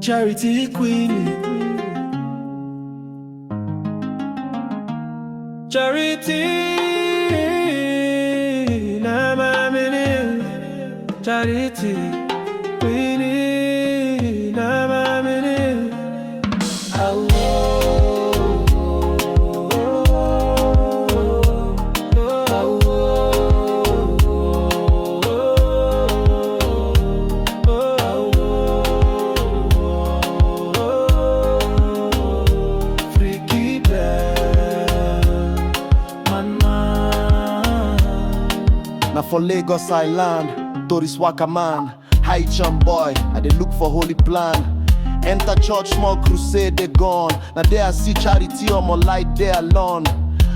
Charity queenie. Charity na mamini. Charity queenie na mamini. Oh, Friki Bèl Manman. Now for Lagos Island, to this waka-man, Haitian boy, I dey look for holy plan. Enter church, small crusade, they gone. Now there I see charity on my light there alone.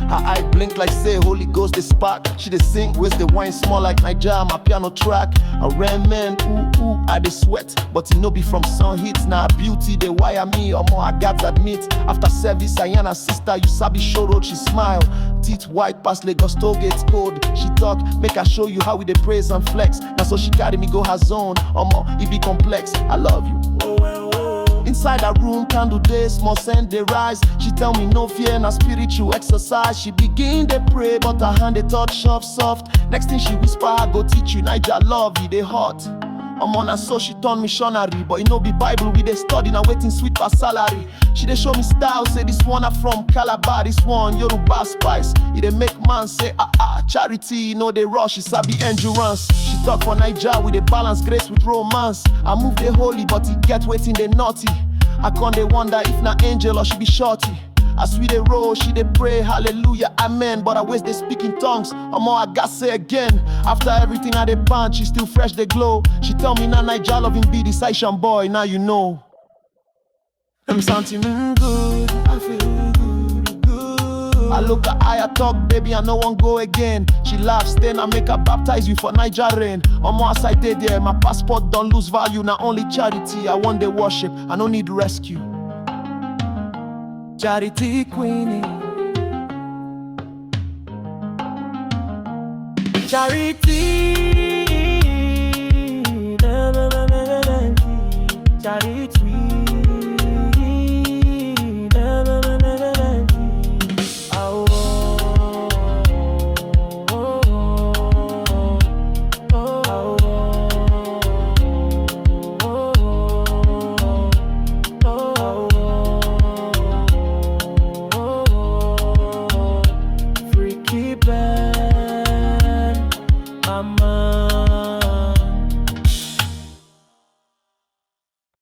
Her eye blink like say Holy Ghost they spark. She dey sing with the wine small like Naija, amapiano track. A renmen, ooh ooh, I dey sweat, but it no be from sun heat. Now beauty they wire me, or more I got admit. After service, Ayana sister, you sabi show road. She smile, teeth white past Lagos toll gates cold. She talk, make I show you how we dey praise and flex. Now so she carry me go her zone, or more it be complex. I love you. Inside her room, candle day, small scent they rise. She tell me no fear, na spiritual exercise. She begin they pray, but her hand they touch soft. Next thing she whisper, I go teach you Naija love, it they hot. I'm on her so she turn missionary, but it no be Bible we they study, now waiting sweet for salary. She they show me style, say this one are from Calabar, this one Yoruba spice. It they make man say charity, you know they rush, it's sabi endurance. She talk for Naija with a balance, grace with romance. I move the holy, but he get waiting they naughty. I can't they wonder if na angel or she be shorty. As we they roll, she they pray, hallelujah, amen. But I waste they speak in tongues, or more I got say again. After everything I they punch, she still fresh they glow. She tell me now Naija loving be this Haitian boy, now you know. I'm something good, I feel good. I look at her, I talk, baby, I no one go again. She laughs, then I make her baptize you for Naija rain. Or more as I did there, my passport don't lose value. Now only charity, I want the worship, I don't need rescue. Charity queenie. Charity na na na na na. Charity na na na na na. Oh, oh, oh, oh, Friki Bèl Manman.